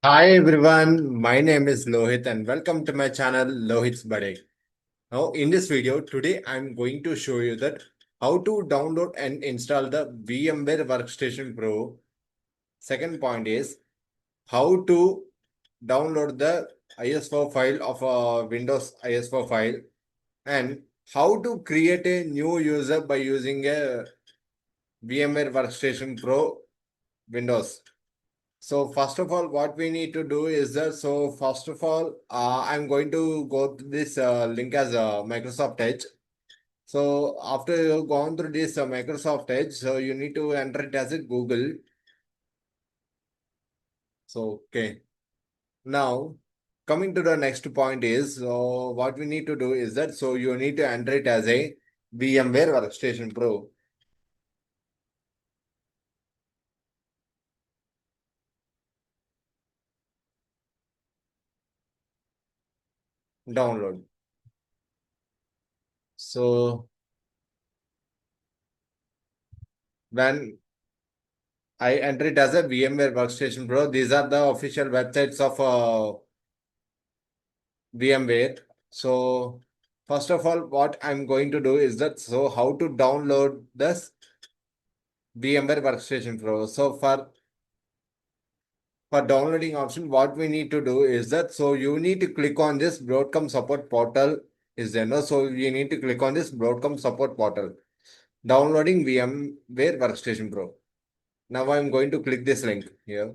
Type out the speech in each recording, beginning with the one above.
Hi everyone, my name is Lohit and welcome to my channel Lohit's Bade. Now in this video today I'm going to show you that how to download and install the VMware Workstation Pro. Second point is how to download the ISO file of a Windows ISO file and how to create a new user by using a VMware Workstation Pro Windows. So first of all, what we need to do is that, so first of all, I'm going to go to this link as Microsoft Edge. So after you've gone through this Microsoft Edge, so you need to enter it as a Google. So, okay. Now, coming to the next point is, so what we need to do is that, so you need to enter it as a VMware Workstation Pro download. So when I enter it as a VMware Workstation Pro, these are the official websites of VMware. So first of all, what I'm going to do is that, so how to download this VMware Workstation Pro. So for downloading option, what we need to do is that, so you need to click on this Broadcom support portal is there. No? So you need to click on this Broadcom support portal, downloading VMware Workstation Pro. Now I'm going to click this link here.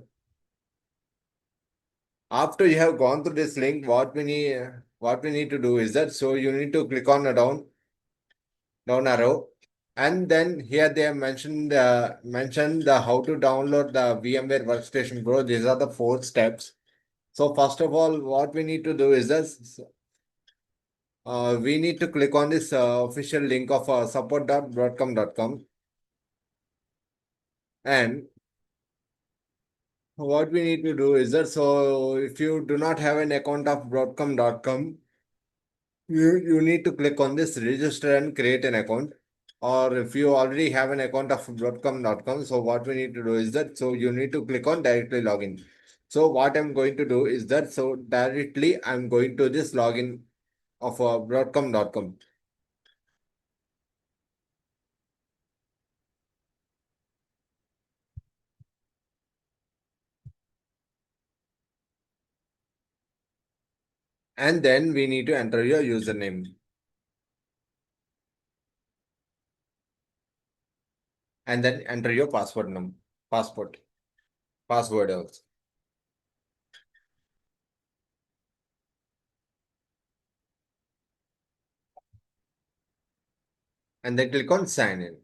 After you have gone through this link, what we need to do is that, so you need to click on a down arrow, and then here they have mentioned the how to download the VMware Workstation Pro. These are the 4 steps. So first of all, what we need to do is this. We need to click on this official link of support.broadcom.com, and what we need to do is that, so if you do not have an account of broadcom.com, you need to click on this register and create an account. Or if you already have an account of broadcom.com, so what we need to do is that, so you need to click on directly login. So what I'm going to do is that, so directly I'm going to this login of broadcom.com. And then we need to enter your username and then enter your passport, password also. And then click on sign in.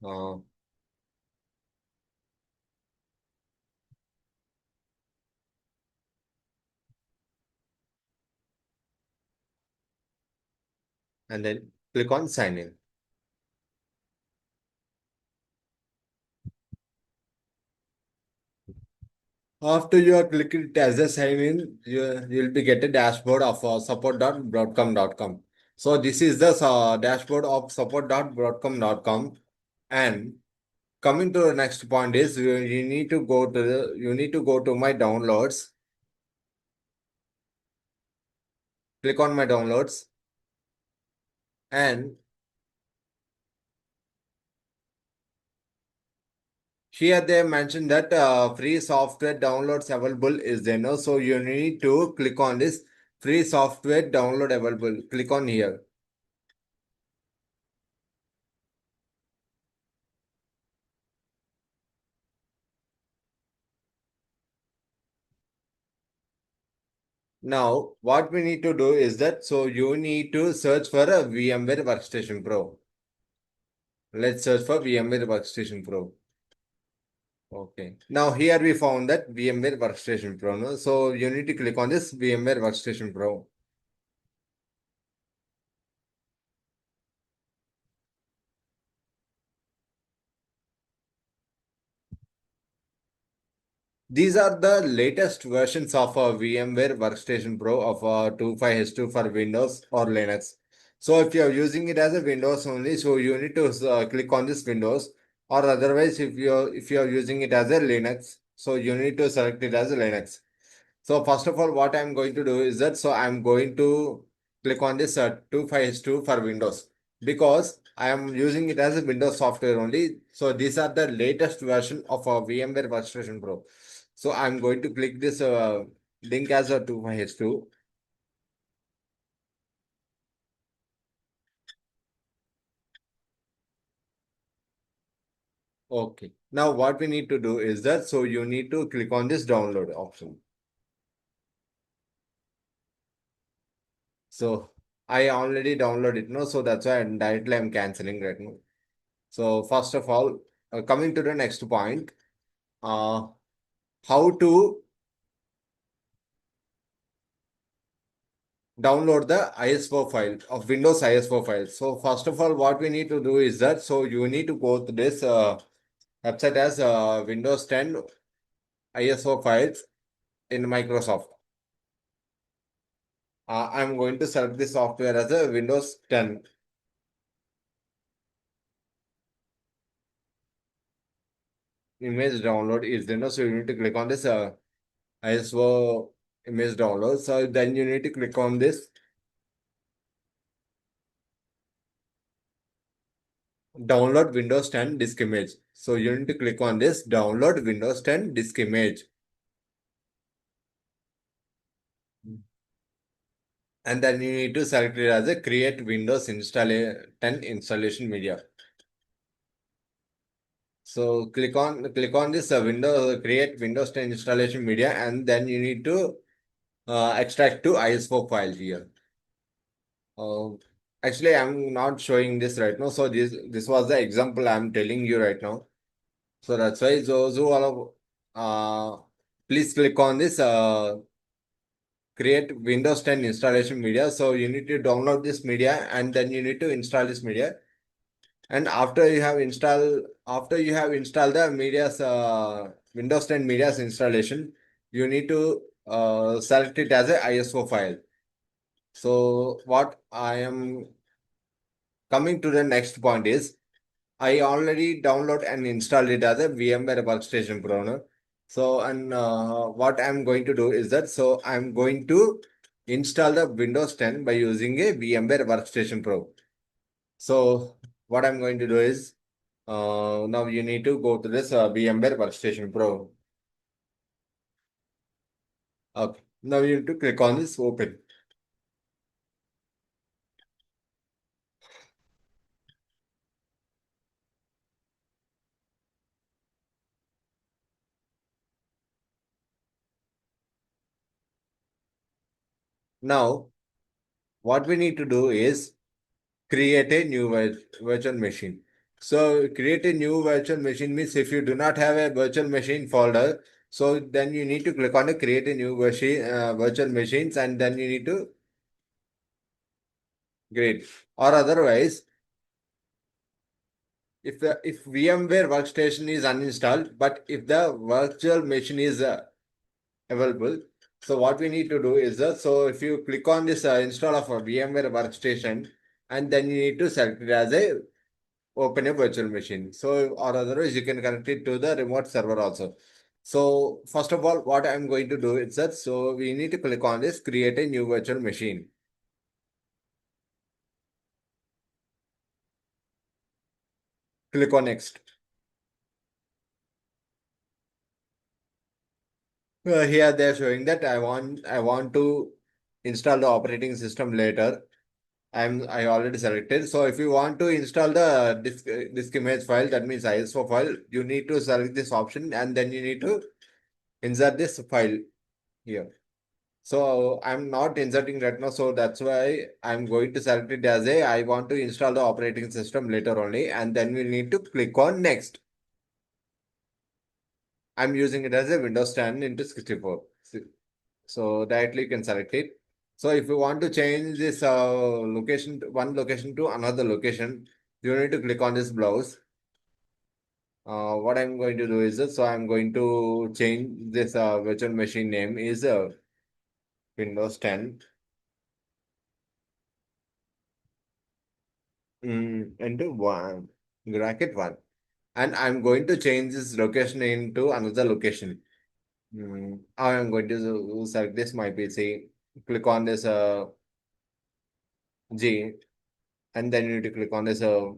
Uh, and then click on sign in. After you are clicking it as a sign in, you'll be get a dashboard of support.broadcom.com. So this is the dashboard of support.broadcom.com. And coming to the next point is, you need to go to my downloads. Click on my downloads, and here they mentioned that free software downloads available is there. No? So you need to click on this free software download available. Click on here. Now, what we need to do is that, so you need to search for a VMware Workstation Pro. Let's search for VMware Workstation Pro. Okay. Now here we found that VMware Workstation Pro. No? So you need to click on this VMware Workstation Pro. These are the latest versions of VMware Workstation Pro of 25H2 for Windows or Linux. So if you are using it as a Windows only, so you need to click on this Windows, or otherwise if you are using it as a Linux, So you need to select it as a Linux. So first of all, what I'm going to do is that, so I'm going to click on this 25/2 for Windows because I am using it as a Windows software only. So these are the latest version of a VMware Workstation Pro. So I'm going to click this link as a 25/2. Okay. Now what we need to do is that, so you need to click on this download option. So I already downloaded it now, so that's why directly I'm canceling right now. So first of all, coming to the next point, uh, how to download the ISO file of Windows ISO file. So first of all, what we need to do is that, so you need to go to this website as Windows 10 ISO files in Microsoft. I'm going to select this software as a Windows 10 image download is there. So you need to click on this ISO image download. So then you need to click on this download Windows 10 disk image. So you need to click on this download Windows 10 disk image. And then you need to select it as a create Windows 10 installation media. So click on this Windows create Windows 10 installation media, and then you need to extract to ISO file here. Uh, Actually, I'm not showing this right now. So this was the example I'm telling you right now. So that's why those who are please click on this create Windows 10 installation media. So you need to download this media and then you need to install this media. And after you have installed the media's Windows 10 media's installation, you need to select it as a ISO file. So what I am coming to the next point is I already download and installed it as a VMware Workstation Pro. No? So, and what I'm going to do is that, so I'm going to install the Windows 10 by using a VMware Workstation Pro. So, what I'm going to do is, now you need to go to this VMware Workstation Pro. Okay. Now you need to click on this open. Now, what we need to do is create a new virtual machine. So create a new virtual machine means if you do not have a virtual machine folder, so then you need to click on the create a new virtual machines, and then you need to create. Or otherwise, if VMware workstation is uninstalled, but if the virtual machine is available, so what we need to do is so if you click on this install of a VMware workstation, and then you need to select it as a open a virtual machine. So, or otherwise you can connect it to the remote server also. So, first of all, what I'm going to do is that, so we need to click on this, create a new virtual machine. Click on next. Here they're showing that I want to install the operating system later. I already selected. So if you want to install the disk image file, that means ISO file, you need to select this option and then you need to insert this file here. So I'm not inserting right now, so that's why I'm going to select it as a I want to install the operating system later only, and then we need to click on next. I'm using it as a Windows 10 into 64. So directly you can select it. So if you want to change this one location to another location, you need to click on this browse. What I'm going to do is this, so I'm going to change this virtual machine name is Windows 10 into bracket 1. And I'm going to change this location into another location. I am going to select this my PC. Click on this G, and then you need to click on this click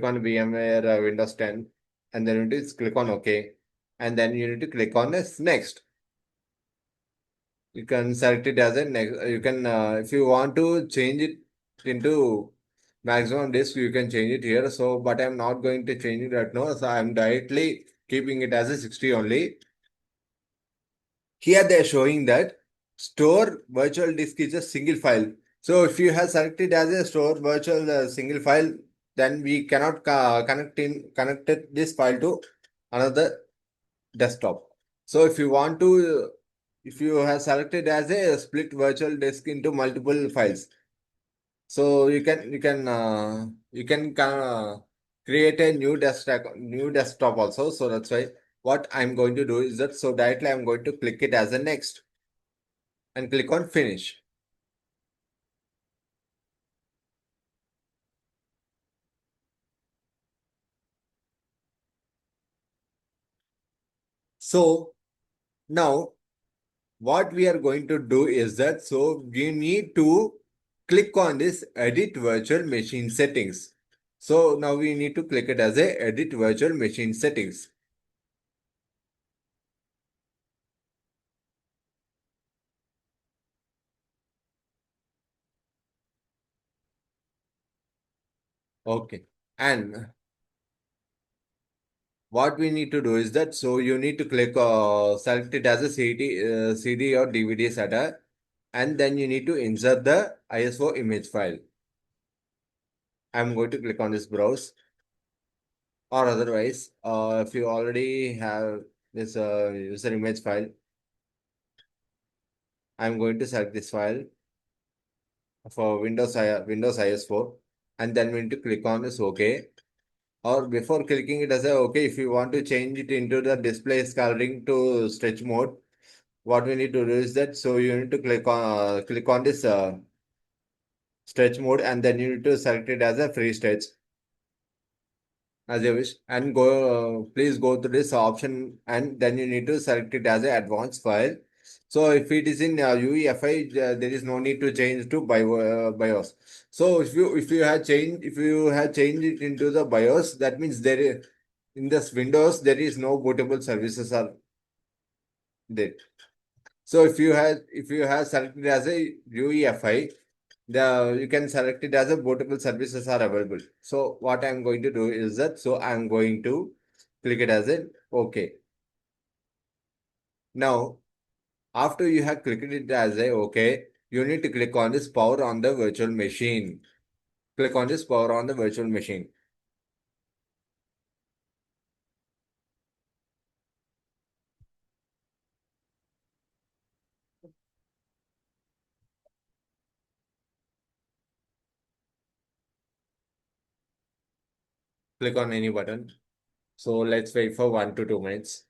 on VMware Windows 10, and then you need to click on OK, and then you need to click on this next. You can select it as a next. You can if you want to change it into maximum disk, you can change it here. So, but I'm not going to change it right now. So I'm directly keeping it as a 60 only. Here they're showing that store virtual disk is a single file. So if you have selected as a store virtual single file, then we cannot connect this file to another desktop. So if you have selected as a split virtual disk into multiple files, so you can create a new desktop also. So that's why what I'm going to do is that so directly I'm going to click it as a next and click on finish. So now what we are going to do is that so we need to click on this edit virtual machine settings. So now we need to click it as a edit virtual machine settings. Okay. And what we need to do is that so you need to click select it as a CD or DVD SATA, and then you need to insert the ISO image file. I'm going to click on this browse, or otherwise if you already have this user image file, I'm going to select this file for Windows IS4, and then we need to click on this OK. Or before clicking it as a OK, if you want to change it into the display scrolling to stretch mode, what we need to do is that so you need to click on this stretch mode, and then you need to select it as a free stretch as you wish, and go please go to this option, and then you need to select it as an advanced file. So if it is in UEFI, there is no need to change to BIOS. So if you have changed it into the BIOS, that means in this Windows there is no bootable services are there. So if you have selected as a UEFI, you can select it as a bootable services are available. So what I'm going to do is that so I'm going to click it as an OK. Now after you have clicked it as a OK, you need to click on this power on the virtual machine. Click on this power on the virtual machine. Click on any button. So let's wait for 1 to 2 minutes.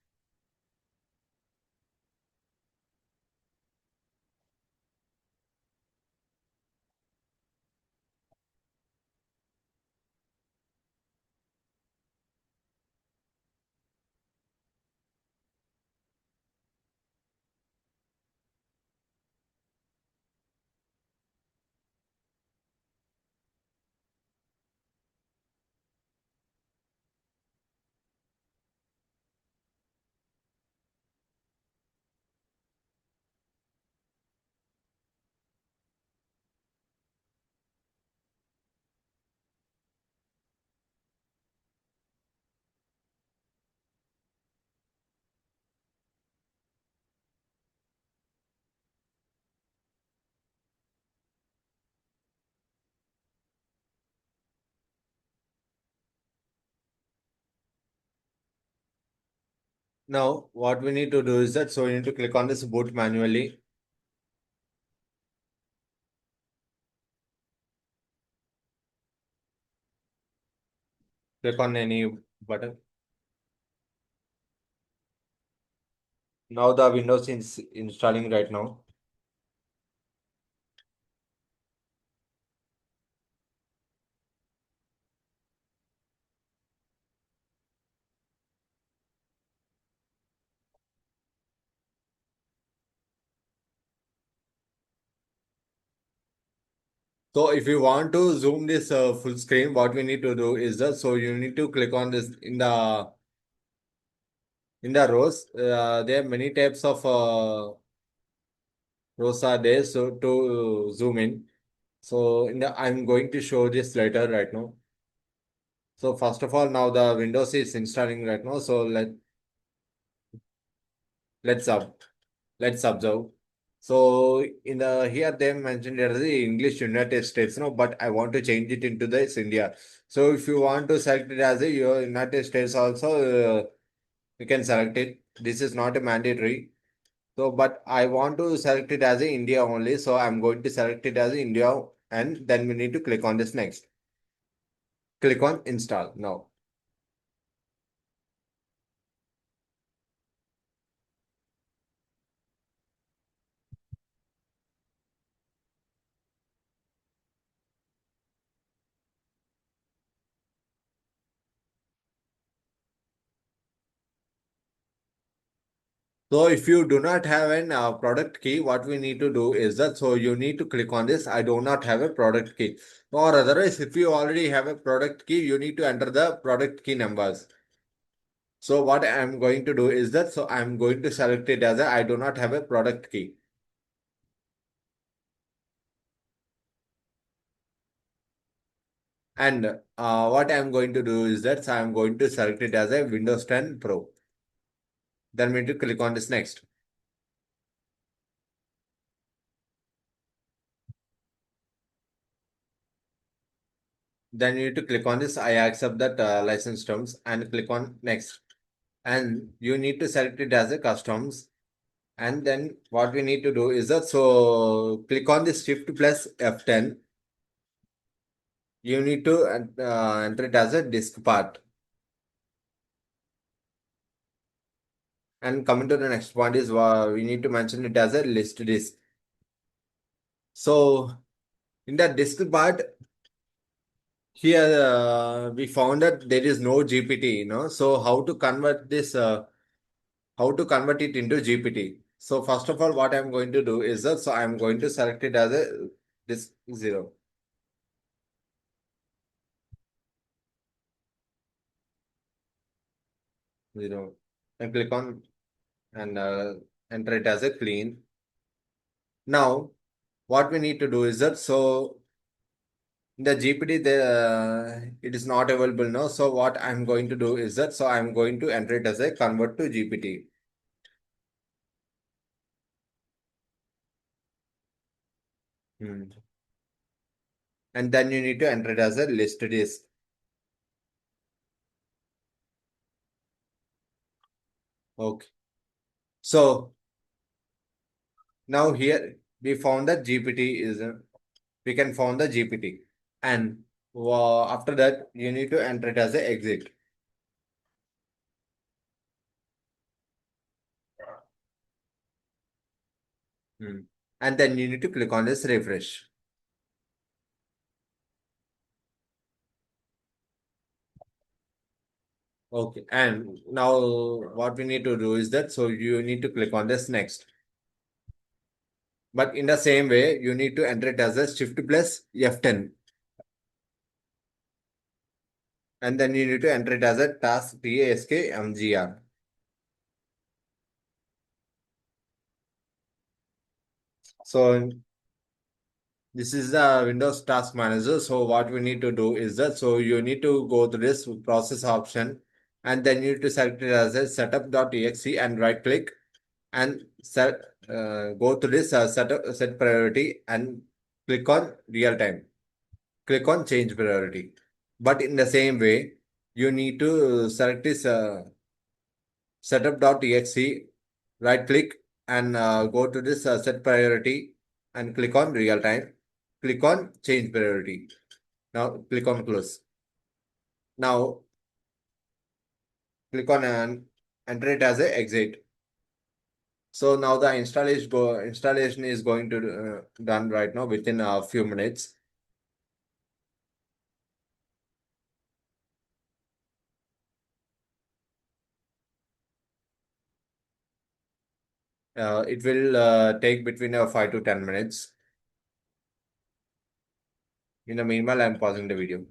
Now what we need to do is that so you need to click on this boot manually. Click on any button. Now the Windows is installing right now. So if you want to zoom this full screen, what we need to do is that so you need to click on this in the rows. There are many types of rows are there. So to zoom in. So I'm going to show this later right now. So first of all, now the Windows is installing right now. So let's up let's observe. So in the here they mentioned it as the English United States, no, but I want to change it into this India. So if you want to select it as a your United States also, you can select it. This is not a mandatory. So, but I want to select it as a India only. So I'm going to select it as India, and then we need to click on this next. Click on install now. So if you do not have an product key, what we need to do is that so you need to click on this. I do not have a product key. Or otherwise, if you already have a product key, you need to enter the product key numbers. So what I'm going to do is that so I'm going to select it as a I do not have a product key. And what I'm going to do is that so I'm going to select it as a Windows 10 Pro. Then we need to click on this next. Then you need to click on this. I accept that license terms and click on next. And you need to select it as a customs. And then what we need to do is that so click on this shift plus F10. You need to enter it as a disk part. And coming to the next point is we need to mention it as a list disk. So in the disk part, here we found that there is no GPT, So how to convert this? How to convert it into GPT? So first of all, what I'm going to do is that so I'm going to select it as a disk 0. 0. And click on and enter it as a clean. Now, what we need to do is that so in the GPT it is not available now. So what I'm going to do is that so I'm going to enter it as a convert to GPT. Hmm. And then you need to enter it as a list disk. Okay. So now here we found that GPT is we can found the GPT. And after that you need to enter it as a exit. Hmm. And then you need to click on this refresh. Okay. And now what we need to do is that so you need to click on this next. But in the same way, you need to enter it as a shift plus F10. And then you need to enter it as a task. So this is the Windows Task Manager. So what we need to do is that so you need to go to this process option and then you need to select it as a setup.exe and right click and go to this set priority and click on real time. Click on change priority. But in the same way, you need to select this setup.exe, right click and go to this set priority and click on real time. Click on change priority. Now click on close. Now click on and enter it as a exit. So now the installation is going to done right now within a few minutes. It will take between 5 to 10 minutes. In the meanwhile, I'm pausing the video.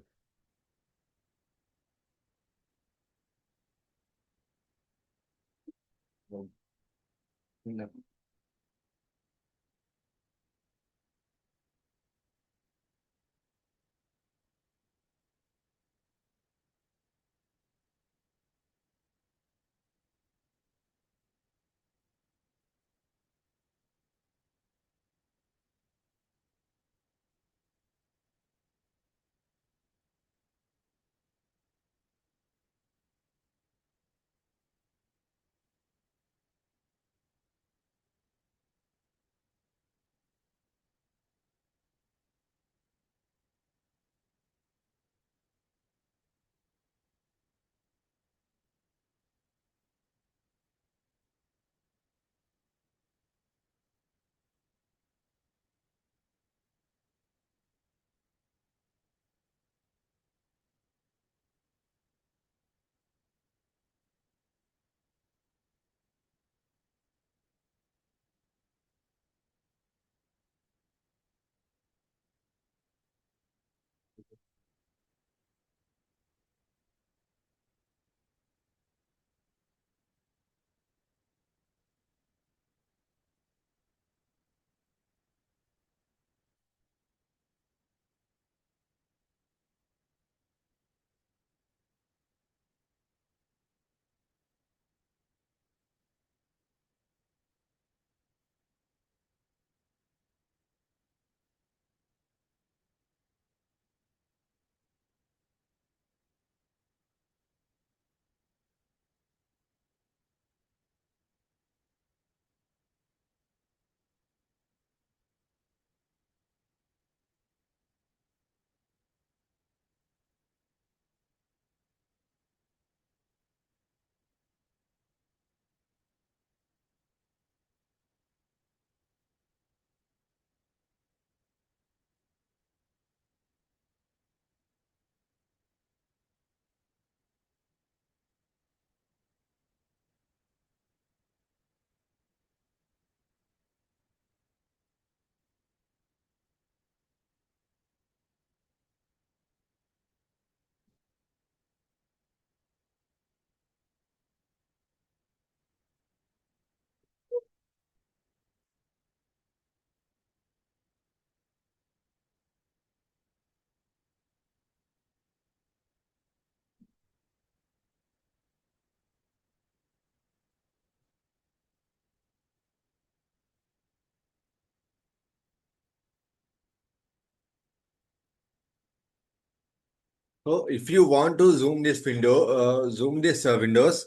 So if you want to zoom this Windows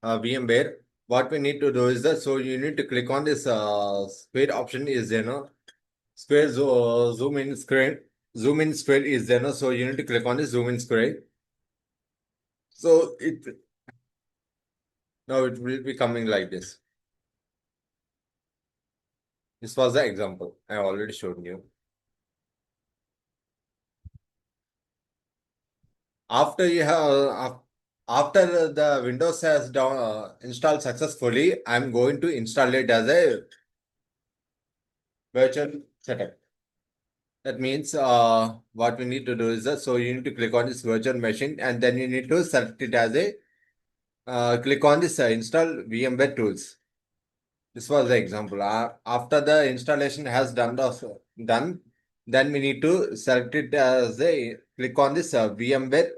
VMware, what we need to do is that, so you need to click on this square option is there, no? Square zoom in square is there, no? So you need to click on this zoom in square. So now it will be coming like this. This was the example I already showed you. After you have after the Windows has installed successfully, I'm going to install it as a virtual setup. That means what we need to do is that, so you need to click on this virtual machine and then you need to select it as a click on this install VMware tools. This was the example. After the installation has done, then we need to select it as a click on this VMware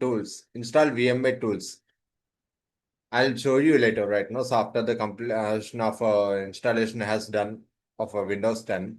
tools, install VMware tools. I'll show you later right now. So after the completion of installation has done of Windows 10.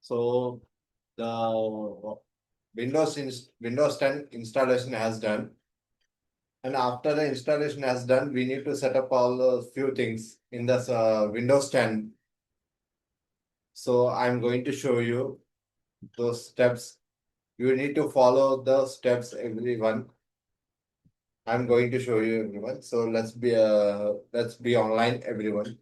So the Windows 10 installation has done. And after the installation has done, we need to set up all the few things in this Windows 10. So I'm going to show you those steps. You need to follow the steps, everyone. I'm going to show you everyone. So let's be online, everyone.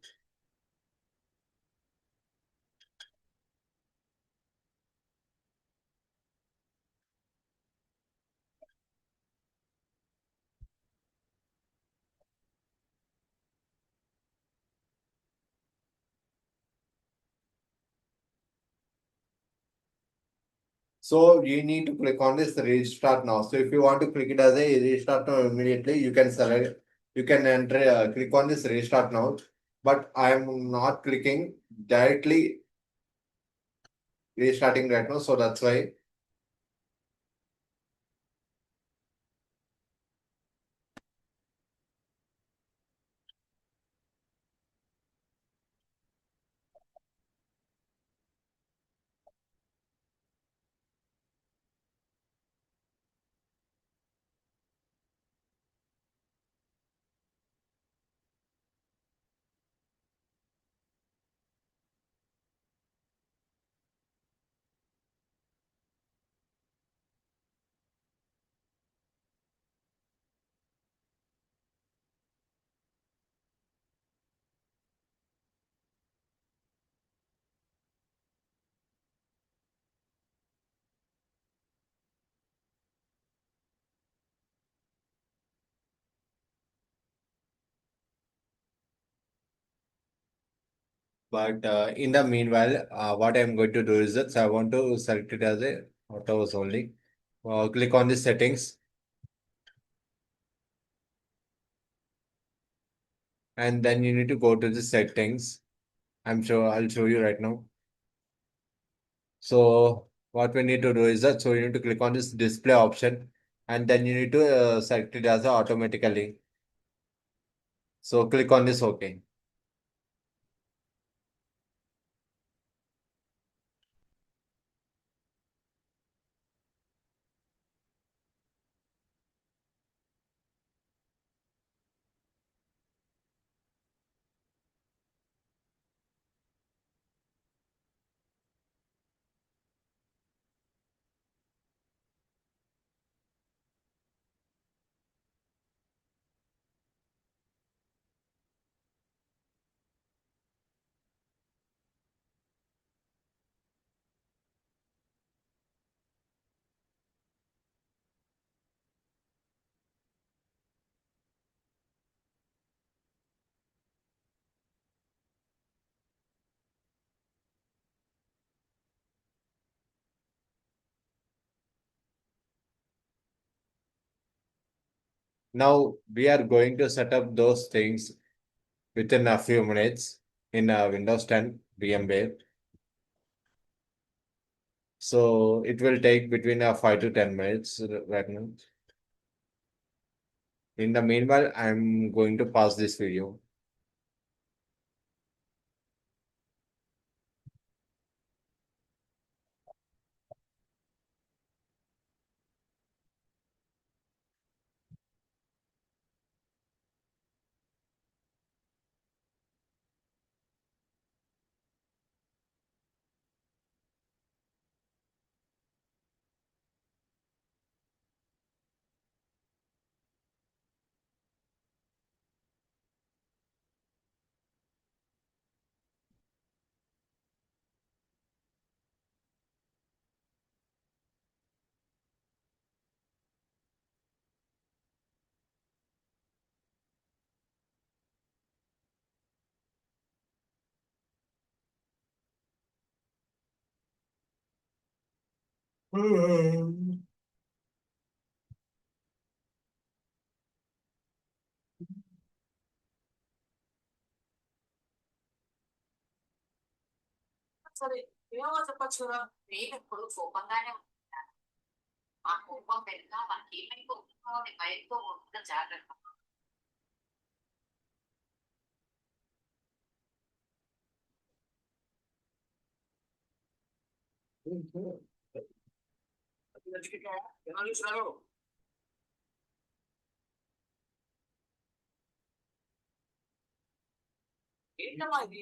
So you need to click on this restart now. So if you want to click it as a restart now immediately, you can select, you can enter, click on this restart now. But I am not clicking directly restarting right now. So that's why. But in the meanwhile, what I'm going to do is that I want to select it as a autos only. Click on the settings, and then you need to go to the settings. I'm sure I'll show you right now. So what we need to do is that, so you need to click on this display option, and then you need to select it as a automatically. So click on this OK. Now we are going to set up those things within a few minutes in Windows 10 VMware. So it will take between 5 to 10 minutes right now. In the meanwhile, I'm going to pause this video. సరే ఏమో చెప్పొచ్చు కదా. నేను ఎప్పుడు కోపంగానే ఉంటాను. ఆ కోపం వెనుక మనకేమైపోతుందో అని భయంతో ఉన్న జాగ్రత్త. ఎలా చూసినారు? ఏంటమ్మా ఇది?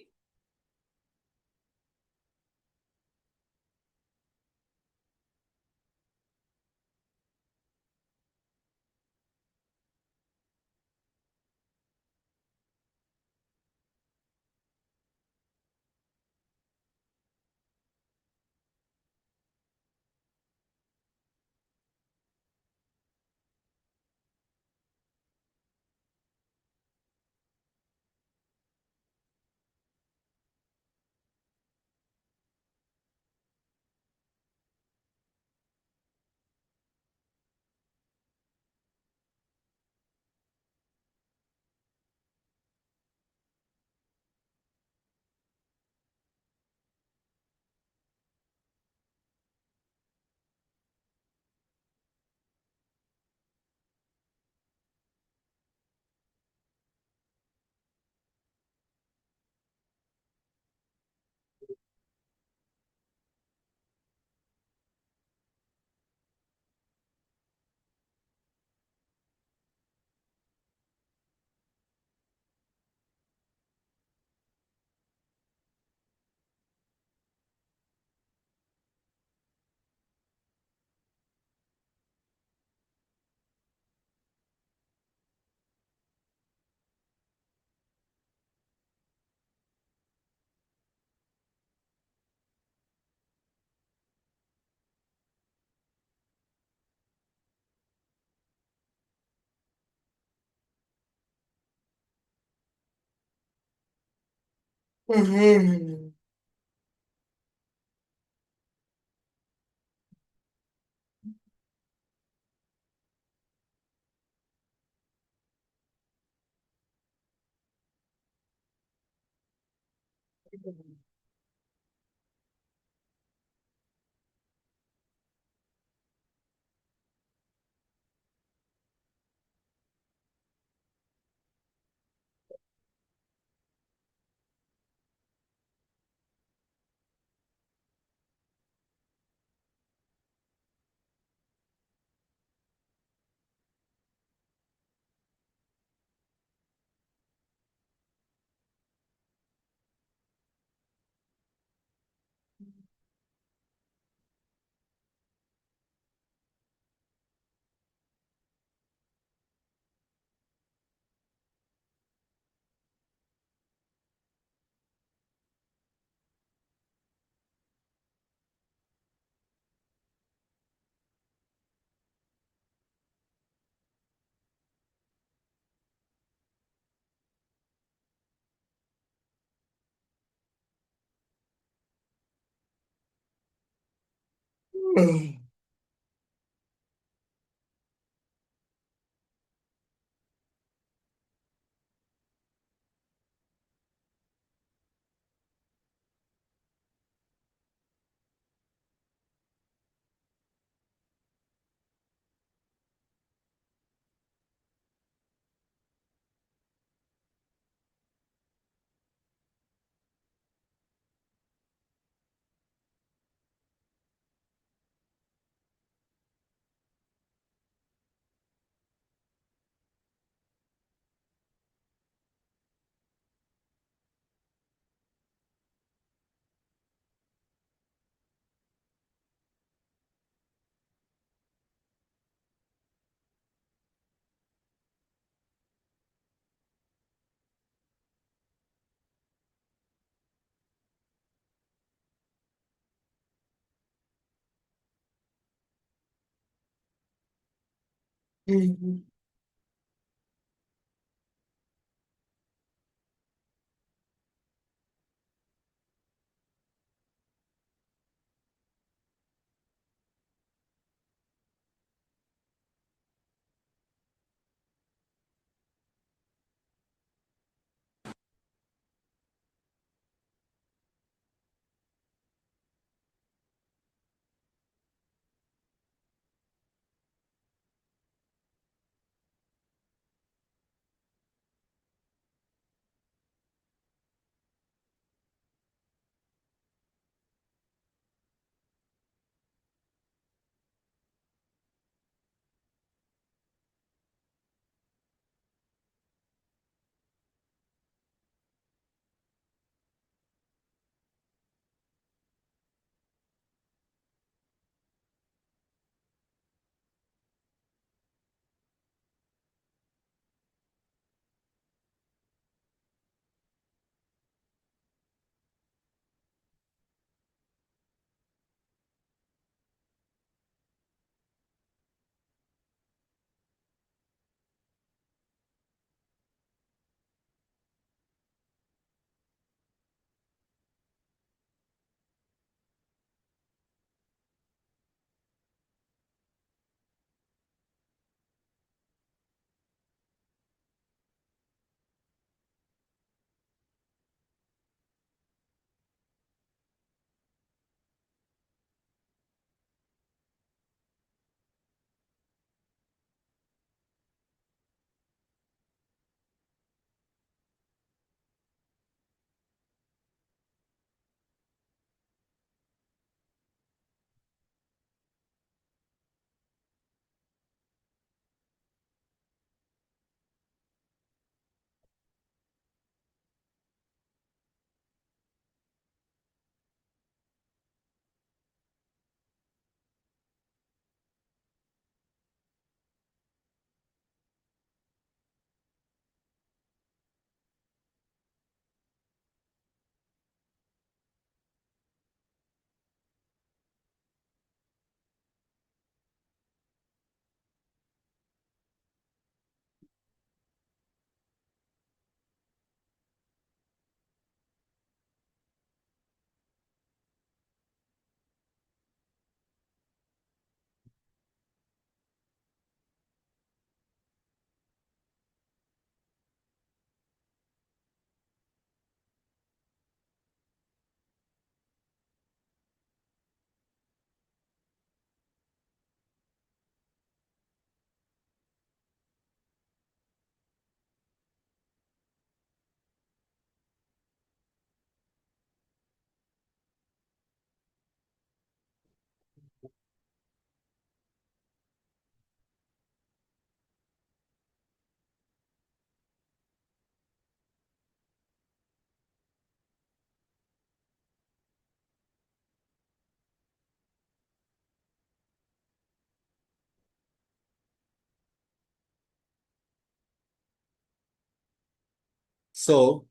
So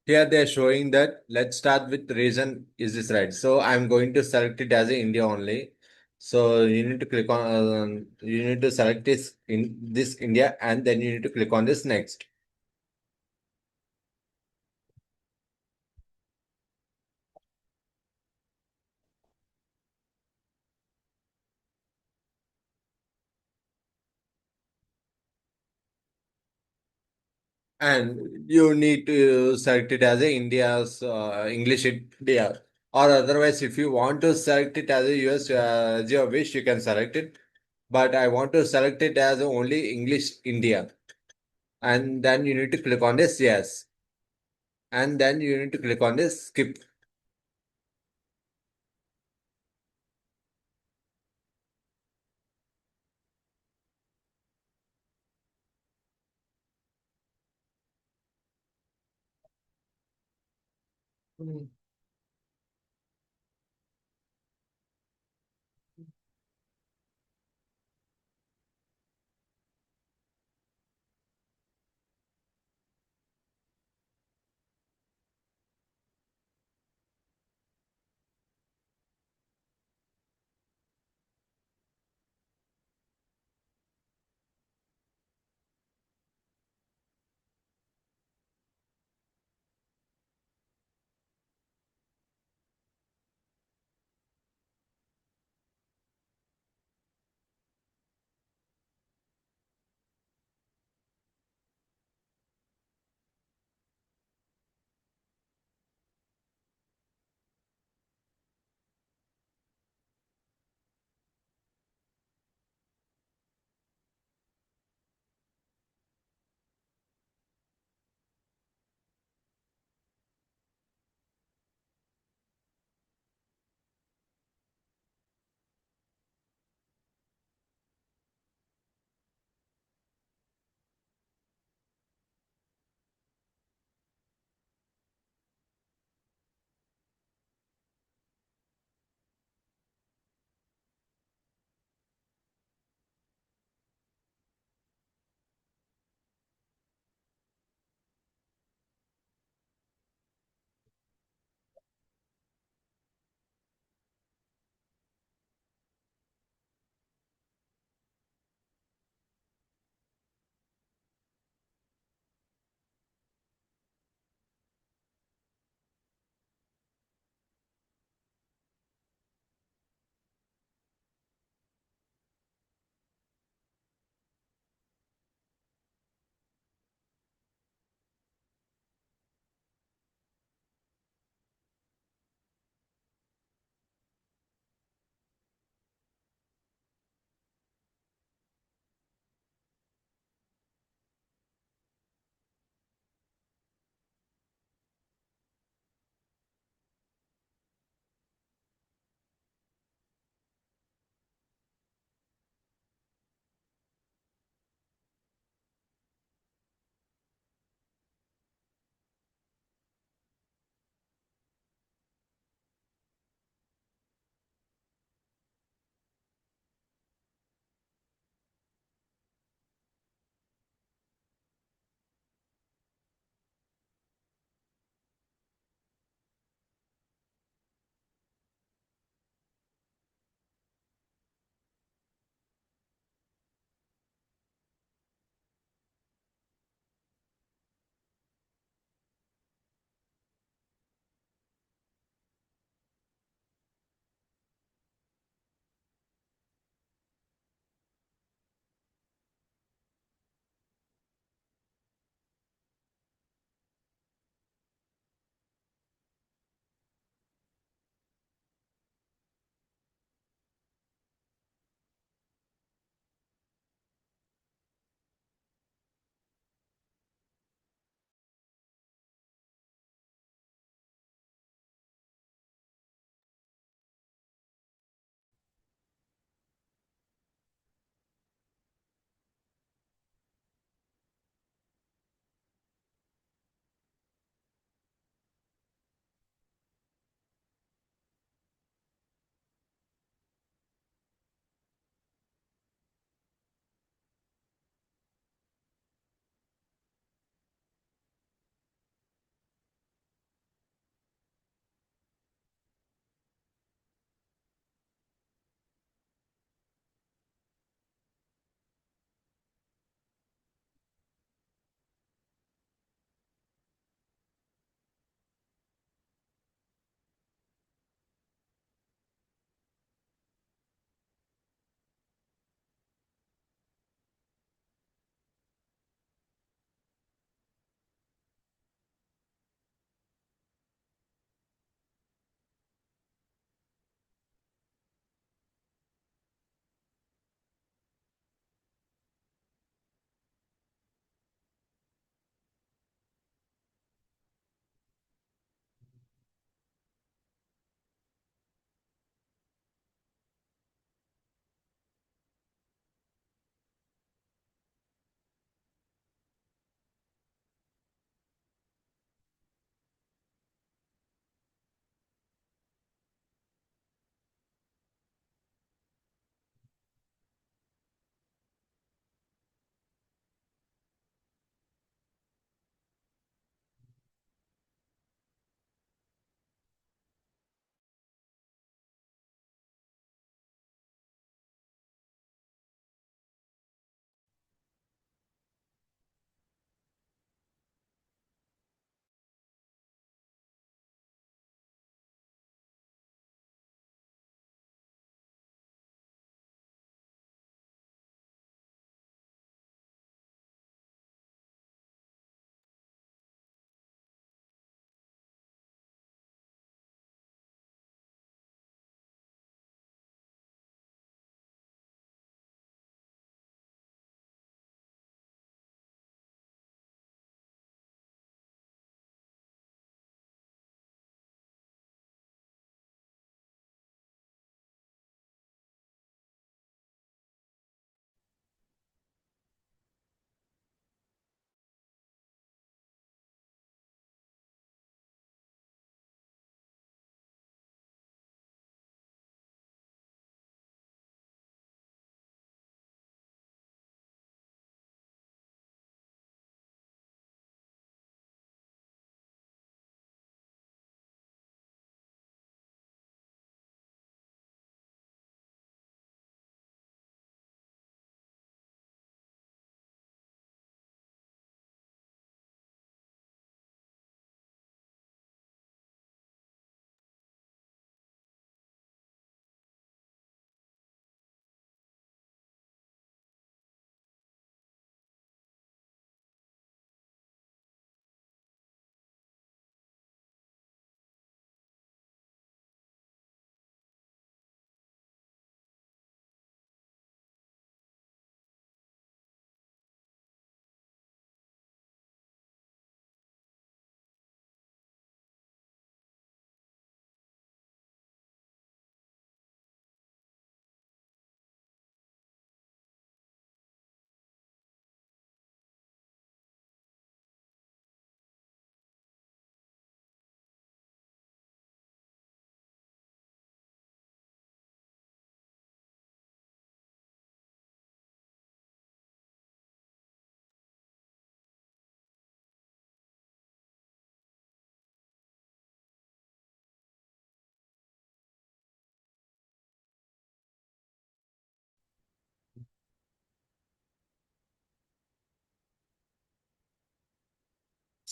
here they're showing that let's start with reason is this right. So I'm going to select it as a India only. So you need to click on you need to select this in this India and then you need to click on this next. And you need to select it as a India's English India. Or otherwise, if you want to select it as a US as your wish, you can select it. But I want to select it as only English India. And then you need to click on this yes. And then you need to click on this skip. Mm.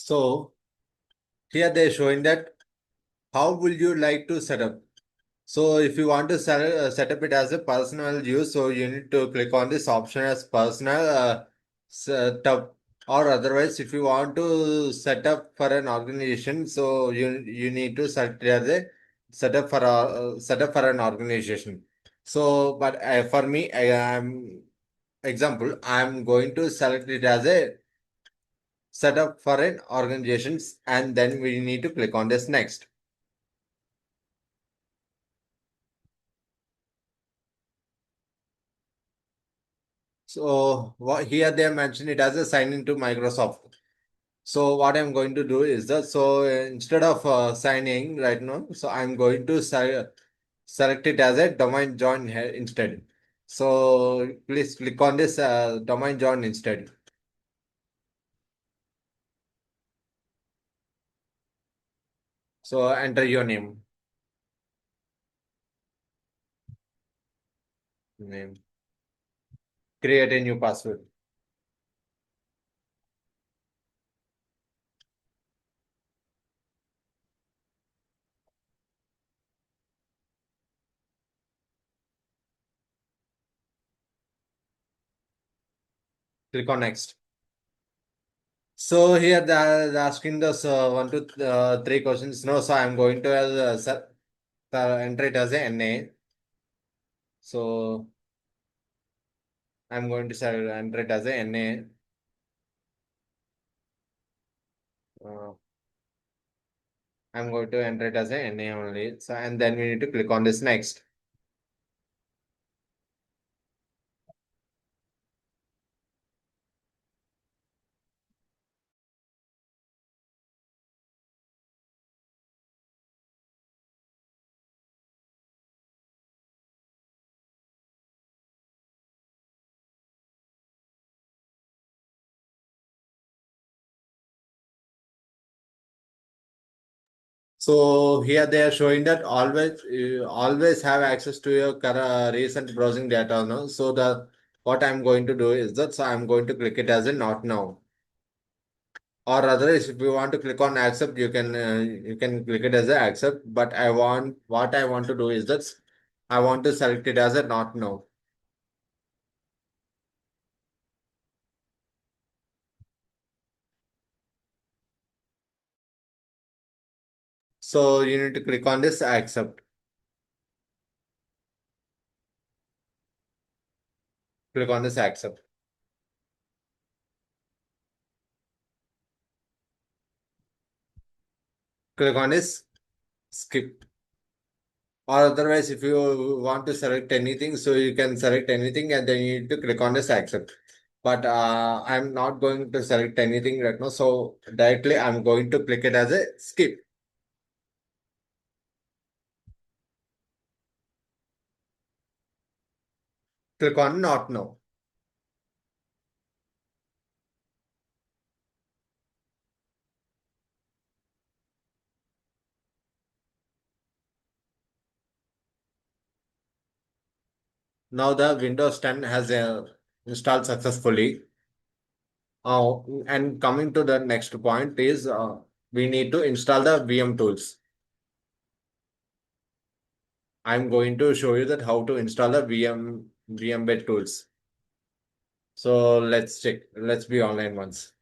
So here they're showing that how will you like to set up. So if you want to set up it as a personal use, so you need to click on this option as personal setup. Or otherwise, if you want to set up for an organization, so you need to set it as a setup for an organization. So, but for me, I am example, I'm going to select it as a setup for an organization, and then we need to click on this next. So what here they mentioned it as a sign into Microsoft. So what I'm going to do is that instead of signing right now, so I'm going to select it as a domain join here instead. So please click on this domain join instead. So enter your name, create a new password. Click on next. So here they're asking us one, two, three questions. No, so I'm going to enter it as a NA. So I'm going to enter it as a NA. Uh, I'm going to enter it as a NA only. So and then we need to click on this next. So here they are showing that always always have access to your recent browsing data. No, so the what I'm going to do is that so I'm going to click it as a not now. Or otherwise, if you want to click on accept, you can click it as a accept. But what I want to do is that I want to select it as a not now. So you need to click on this accept. Click on this accept. Click on this skip. Or otherwise, if you want to select anything, so you can select anything and then you need to click on this accept. But I'm not going to select anything right now. So directly I'm going to click it as a skip. Click on not now. Now the Windows 10 has installed successfully. And coming to the next point is we need to install the VM tools. I'm going to show you that how to install the VMware tools. So let's check. Let's be online once.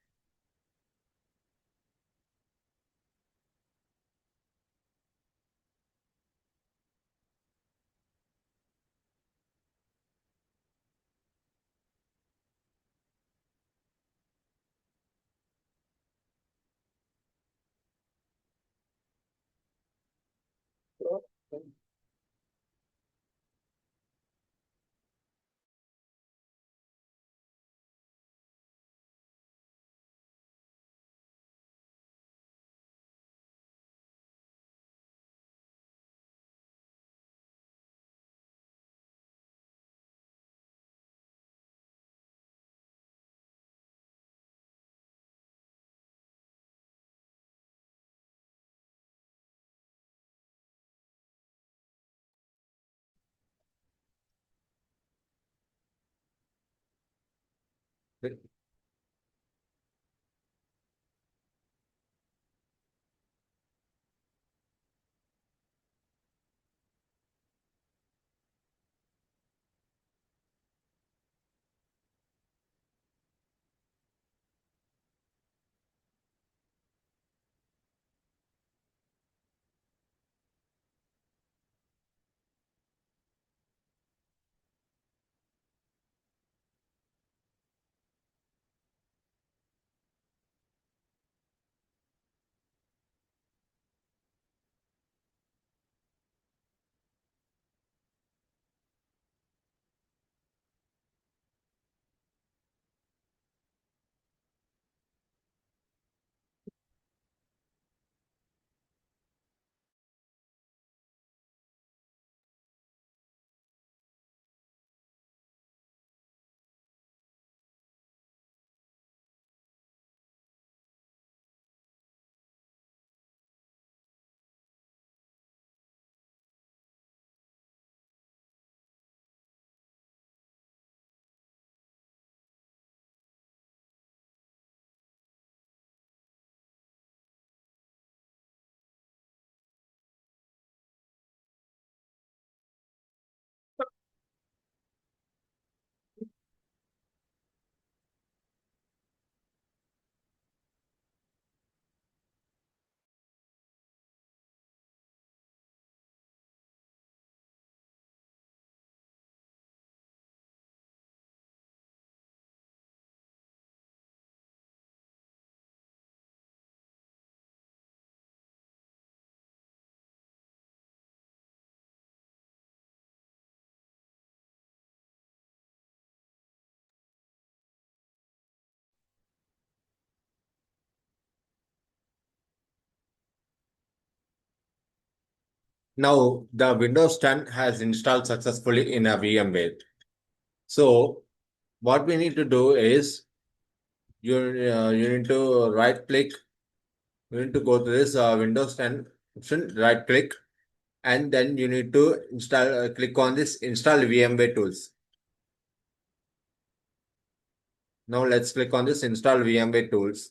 Now the Windows 10 has installed successfully in a VMware. So what we need to do is you need to right click. You need to go to this Windows 10 option, right click, and then you need to install. Click on this install VMware tools. Now let's click on this install VMware tools.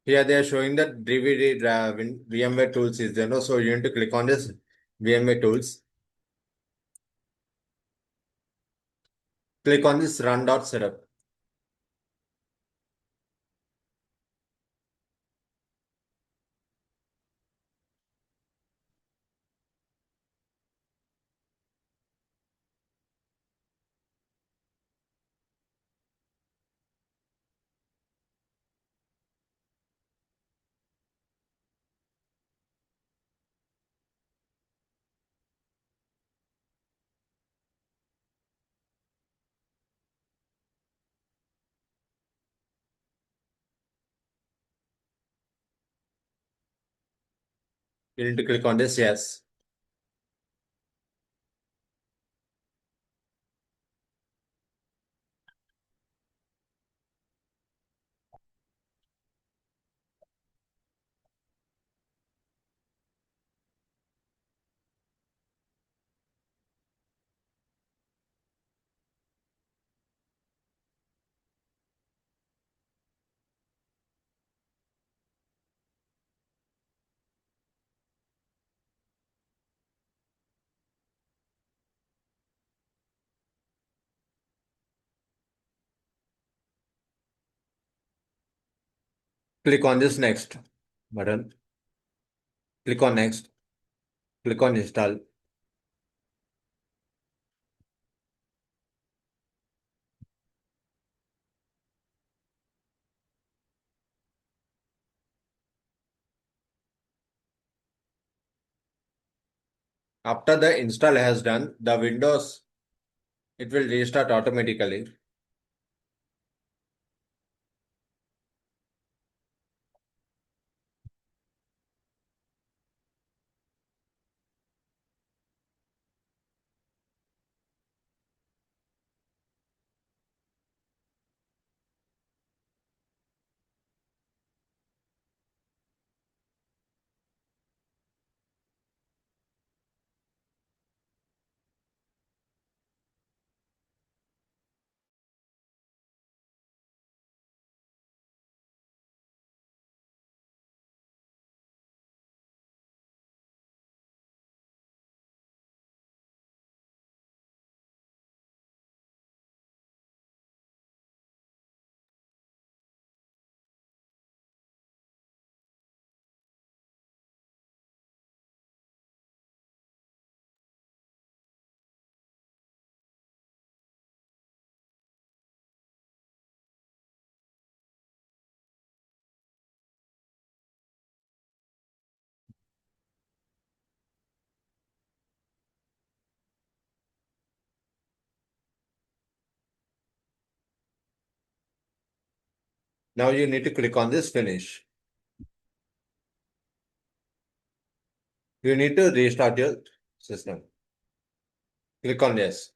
Here they are showing that DVD VMware tools is there. No, so you need to click on this VMware tools. Click on this run.setup. You need to click on this yes. Click on this next button. Click on next. Click on install. After the install has done, the Windows it will restart automatically. Now you need to click on this finish. You need to restart your system. Click on yes.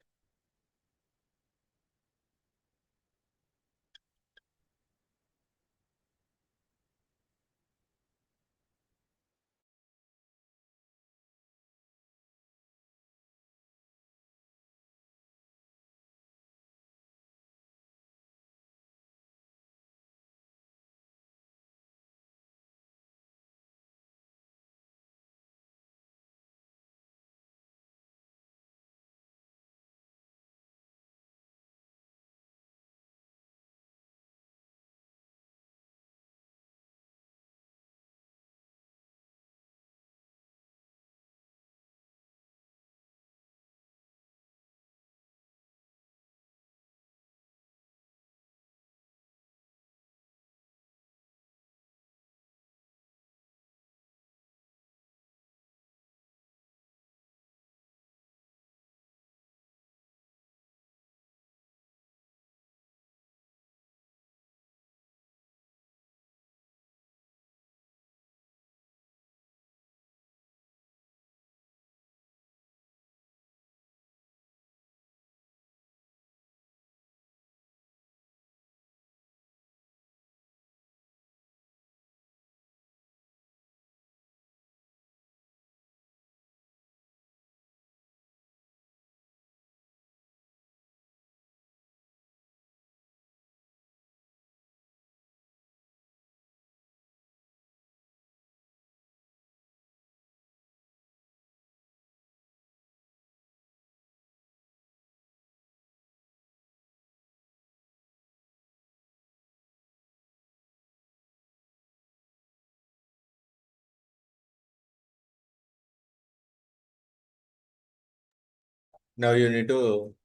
Now you need to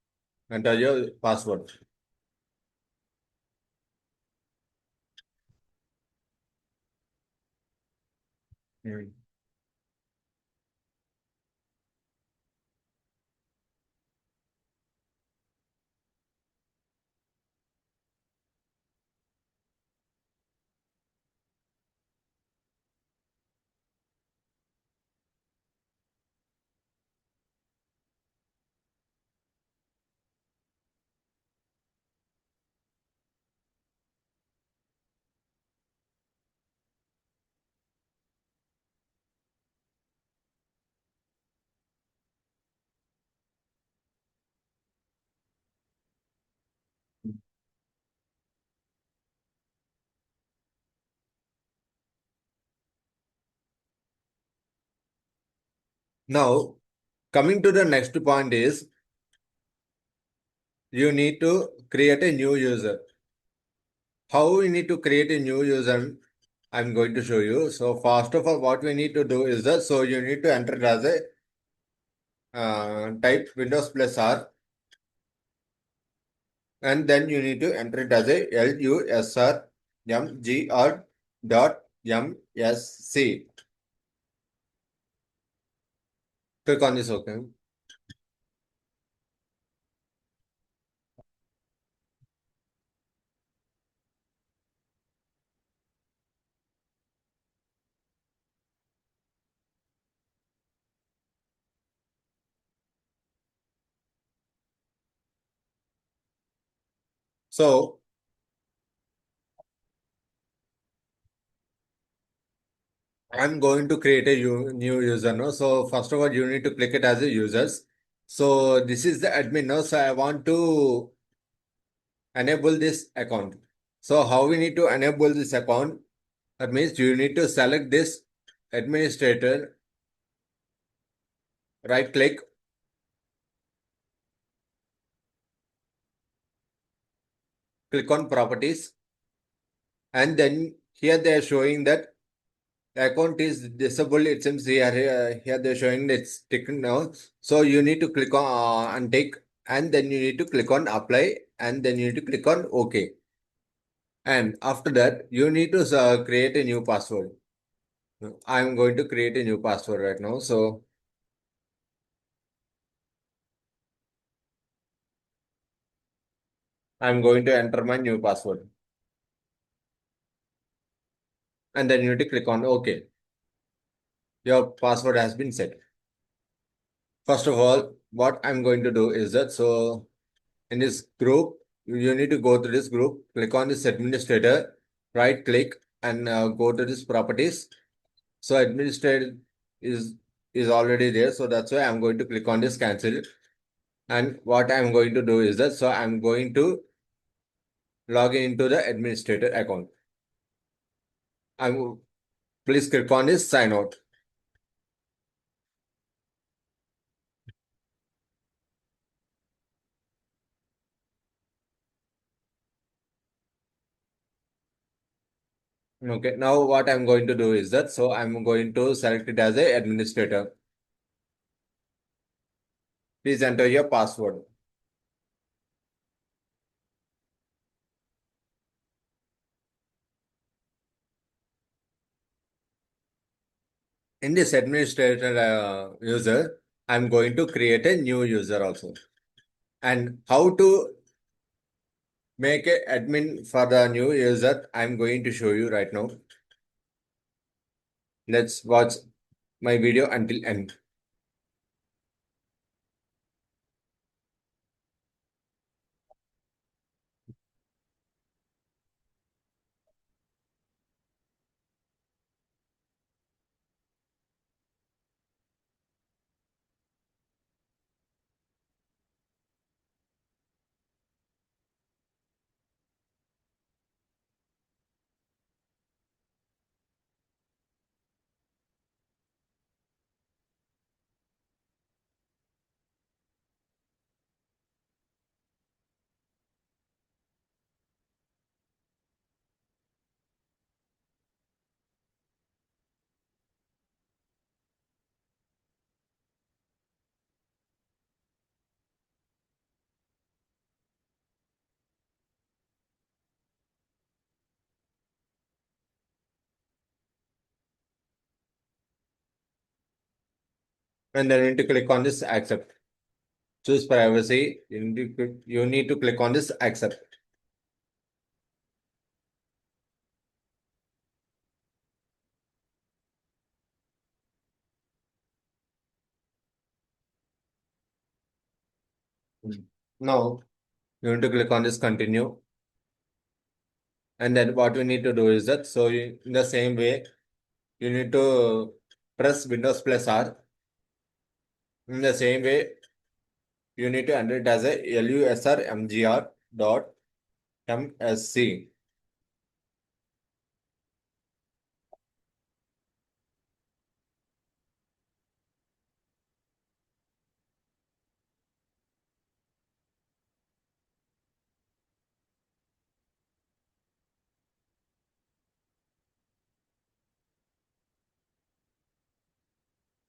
enter your password. Hmm. Now, coming to the next point is you need to create a new user. How we need to create a new user, I'm going to show you. So first of all, what we need to do is that, so you need to enter it as a type Windows plus R, and then you need to enter it as a LUSRMGR.MSC. Click on this, okay. So I'm going to create a new user now. So first of all, you need to click it as a users. So this is the admin now. So I want to enable this account. So how we need to enable this account? That means you need to select this administrator, right click, click on properties, and then here they are showing that the account is disabled. It seems here they're showing that it's taken now. So you need to click on untick, and then you need to click on apply, and then you need to click on OK. And after that, you need to create a new password. I'm going to create a new password right now. So I'm going to enter my new password. And then you need to click on OK. Your password has been set. First of all, what I'm going to do is that, so in this group, you need to go to this group, click on this administrator, right click, and go to this properties. So administrator is is already there. So that's why I'm going to click on this cancel. And what I'm going to do is that, so I'm going to log in into the administrator account. I'm Please click on this sign out. Okay, now what I'm going to do is that, so I'm going to select it as a administrator. Please enter your password. In this administrator user, I'm going to create a new user also. And how to make a admin for the new user, I'm going to show you right now. Let's watch my video until end. And then you need to click on this accept. Choose privacy. You need to click on this accept. Now you need to click on this continue. And then what we need to do is that, so in the same way, you need to press Windows plus R. In the same way, you need to enter it as a lusrmgr dot msc.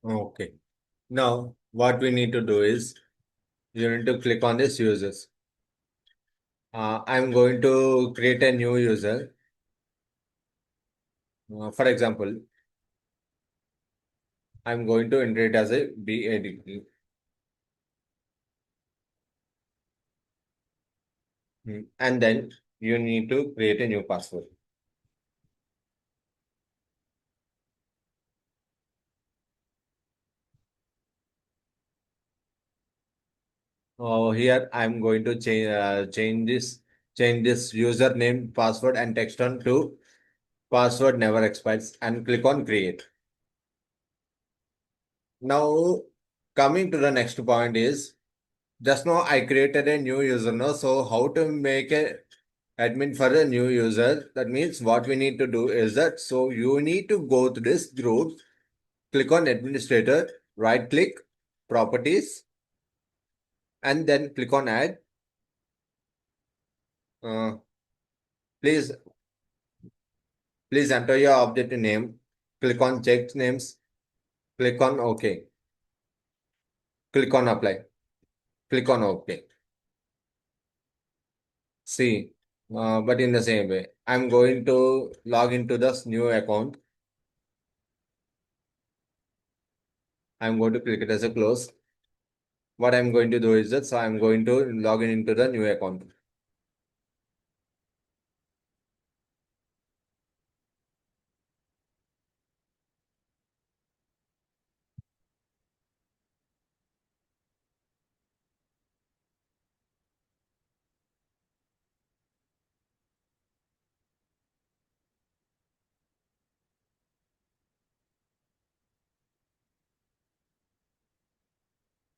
Okay. Now, what we need to do is you need to click on this users. I'm going to create a new user. For example, I'm going to enter it as a BAD. And then you need to create a new password. Here I'm going to change this username, password, and text on to password never expires and click on create. Now, coming to the next point is just now I created a new user now. So how to make a admin for a new user? That means what we need to do is that, so you need to go to this group, click on administrator, right click, properties, and then click on add. Uh, please, please enter your object name. Click on check names. Click on OK. Click on apply. Click on OK. See, but in the same way, I'm going to log into this new account. I'm going to click it as a close. What I'm going to do is that, so I'm going to log in into the new account.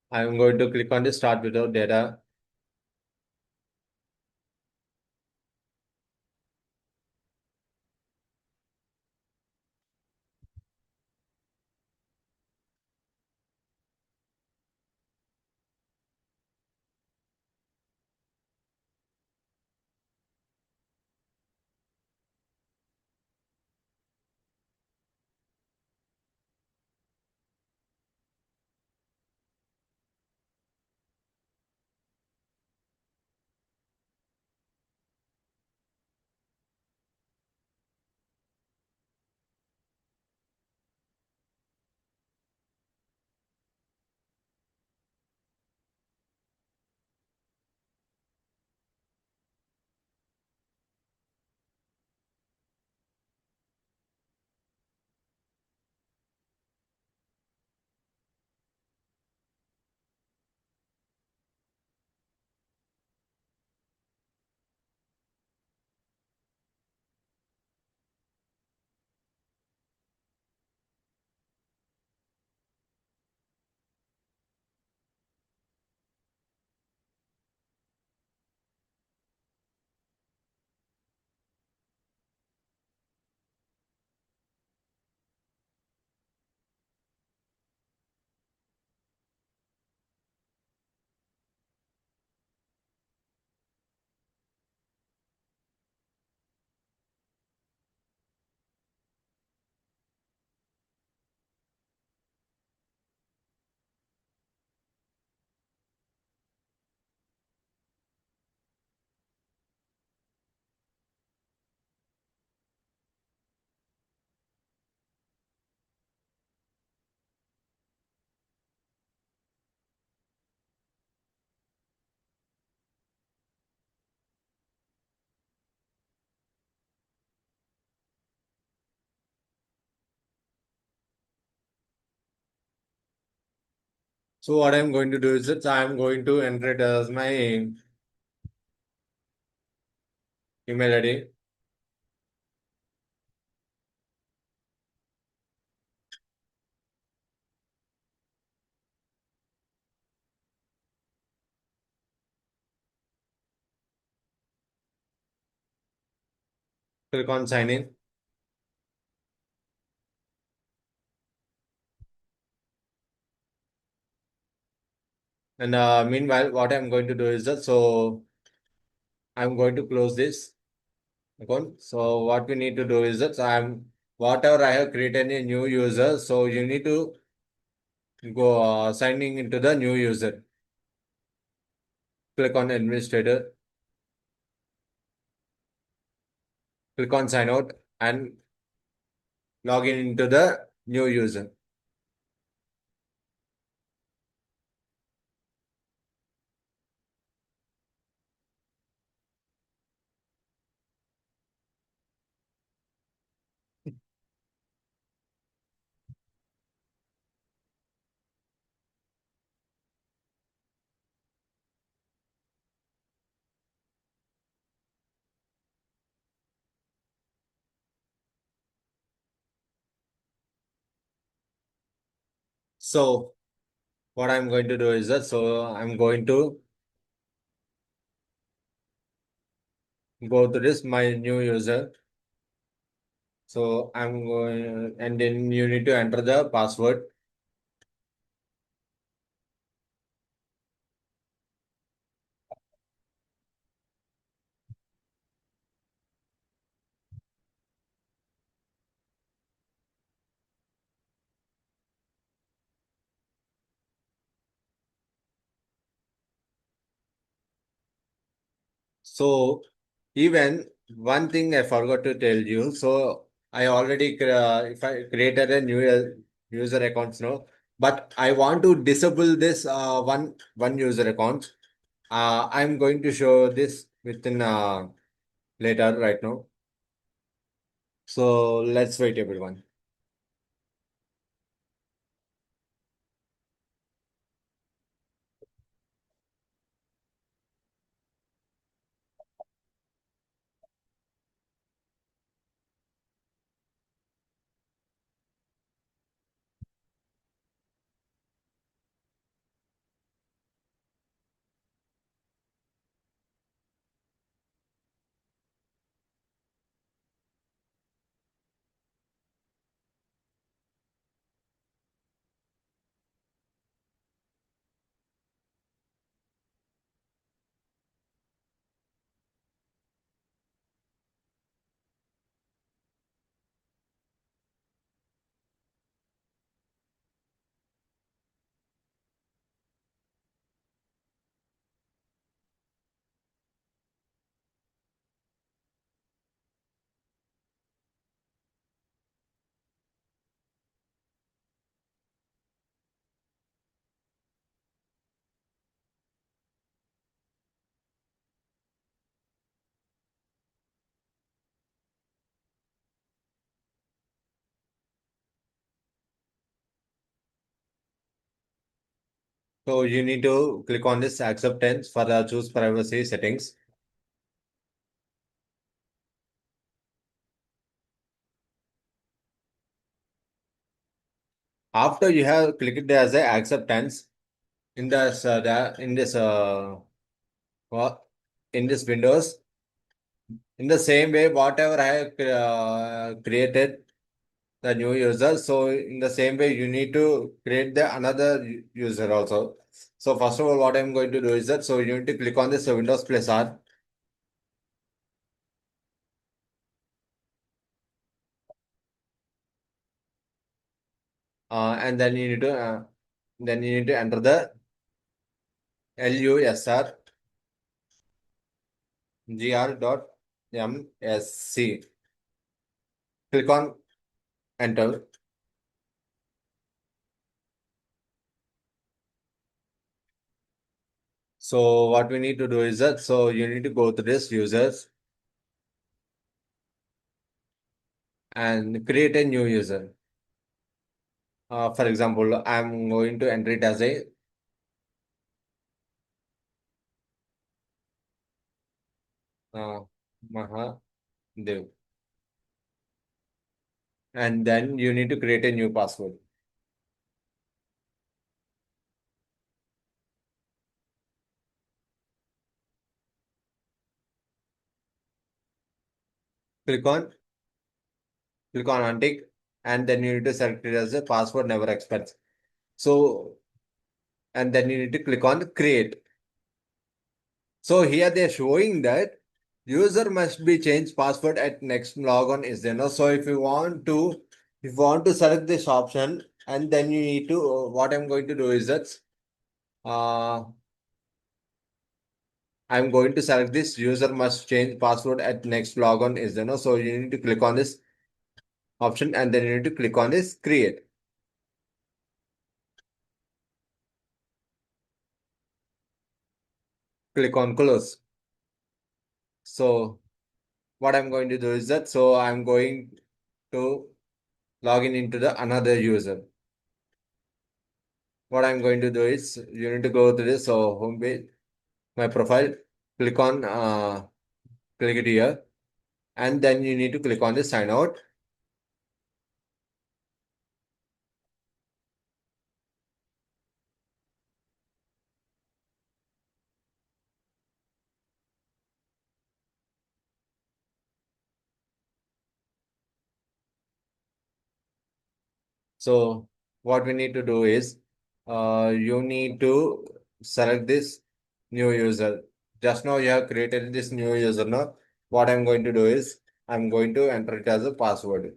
I'm going to click on the start without data. So what I'm going to do is that I'm going to enter it as my email ID. Click on sign in. And meanwhile, what I'm going to do is that I'm going to close this account. So what we need to do is that whatever I have created a new user. So you need to go signing into the new user. Click on administrator. Click on sign out and log in into the new user. So what I'm going to do is that I'm going to go to this my new user. So I'm going and then you need to enter the password. So even one thing I forgot to tell you. So I already if I created a new user account now, but I want to disable this one user account. I'm going to show this within later right now. So let's wait everyone. So you need to click on this acceptance for the choose privacy settings. After you have clicked as a acceptance in this what in this windows, in the same way whatever I have created the new user. So in the same way you need to create the another user also. So first of all, what I'm going to do is that you need to click on this Windows plus R. And then you need to enter the LUSR gr.msc. Click on enter. So what we need to do is that you need to go to this users and create a new user. For example, I'm going to enter it as a uh, Mahadev. And then you need to create a new password. Click on click on untick, and then you need to select it as a password never expires. So, and then you need to click on create. So here they're showing that user must be changed password at next logon is there. No? So if you want to select this option, and then you need to what I'm going to do is that uh I'm going to select this user must change password at next logon is there. No? So you need to click on this option, and then you need to click on this create. Click on close. So what I'm going to do is that I'm going to log in into the another user. What I'm going to do is you need to go to this home page, my profile, click on click it here, and then you need to click on this sign out. So what we need to do is you need to select this new user. Just now you have created this new user. Now what I'm going to do is I'm going to enter it as a password.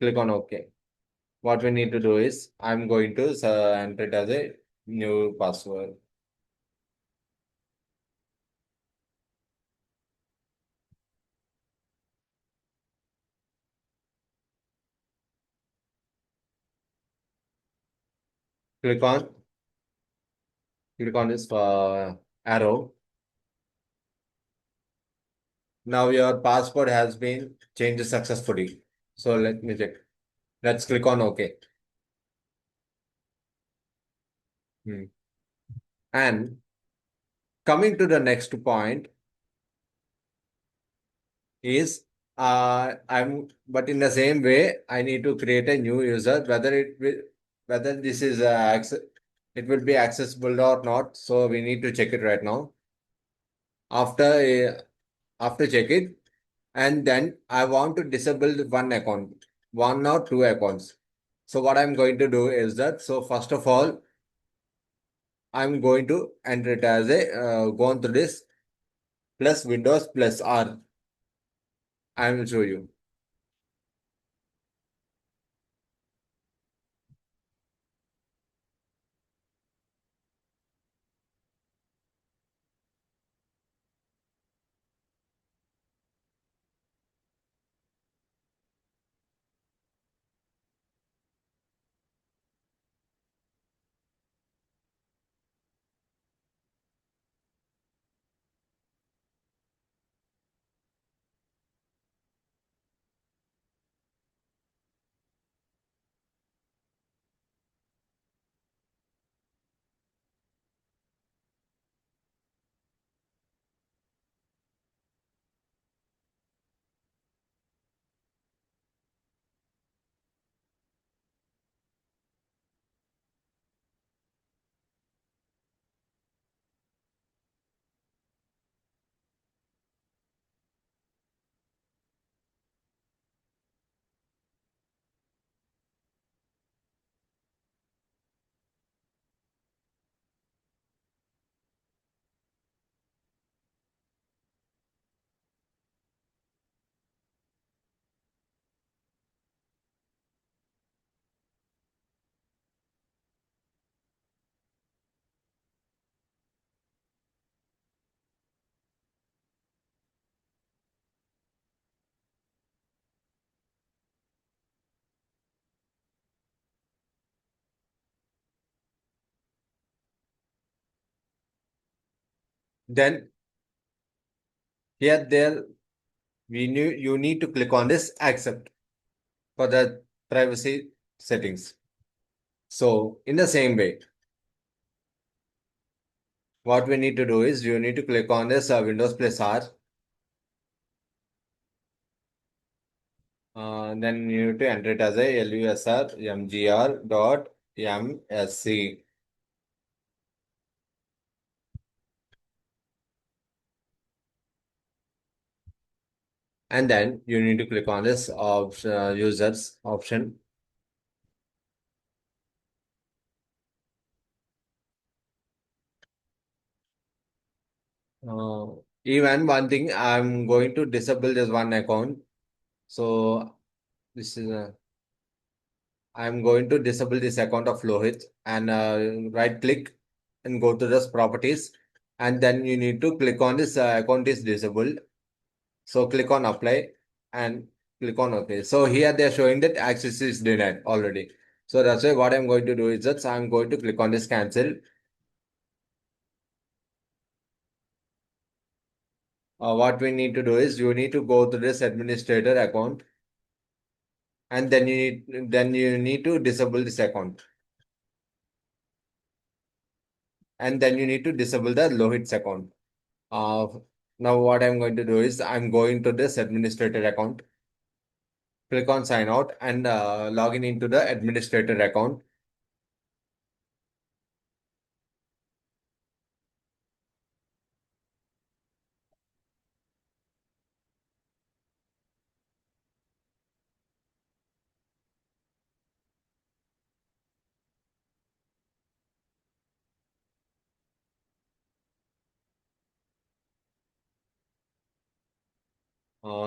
Click on OK. What we need to do is I'm going to enter it as a new password. Click on this arrow. Now your password has been changed successfully. So let me check. Let's click on OK. Hmm. And coming to the next point is but in the same way I need to create a new user whether this is it will be accessible or not. So we need to check it right now. After check it, and then I want to disable one account, one or two accounts. So what I'm going to do is that first of all I'm going to enter it as a go on to this plus Windows plus R. I will show you. Then Here there you need to click on this accept for the privacy settings. So in the same way, what we need to do is you need to click on this Windows plus R. Then you need to enter it as a lusr dot msc. And then you need to click on this users option. Uh, Even one thing, I'm going to disable this one account. So this is I'm going to disable this account of Lohit and right click and go to this properties. And then you need to click on this account is disabled. So click on apply and click on OK. So here they're showing that access is denied already. So that's why what I'm going to do is that I'm going to click on this cancel. What we need to do is you need to go to this administrator account and then you need to disable this account. And then you need to disable the Lohit's account. Uh, Now what I'm going to do is I'm going to this administrator account, click on sign out and log in into the administrator account.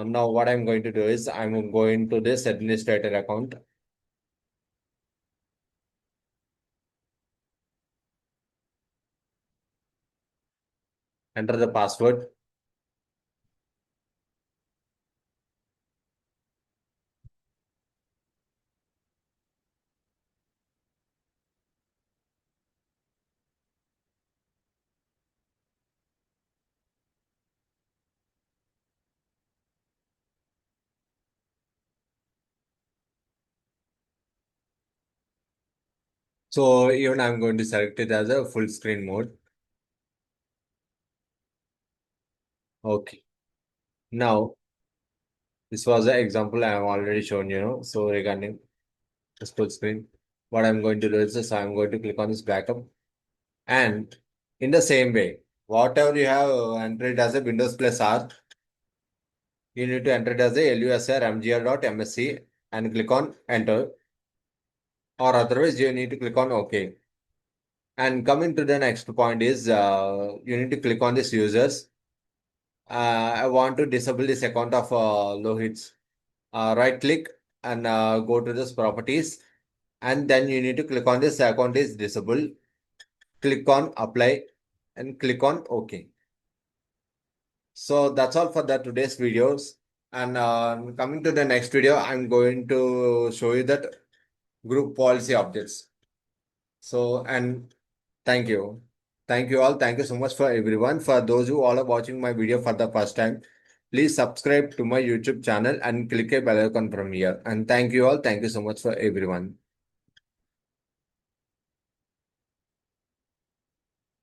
Now what I'm going to do is I'm going to this administrator account. Enter the password. So even I'm going to select it as a full screen mode. Okay. Now this was the example I have already shown, So regarding this full screen, what I'm going to do is this, I'm going to click on this backup. And in the same way, whatever you have entered as a Windows plus R, you need to enter it as a lusr.mgr.msc and click on enter, or otherwise you need to click on OK. And coming to the next point is you need to click on this users. I want to disable this account of Lohit's. Right click and go to this properties, and then you need to click on this account is disabled. Click on apply and click on OK. So that's all for the today's videos. And coming to the next video, I'm going to show you that group policy updates. So, and thank you. Thank you all. Thank you so much for everyone. For those who all are watching my video for the first time, please subscribe to my YouTube channel and click a bell icon from here. And thank you all. Thank you so much for everyone.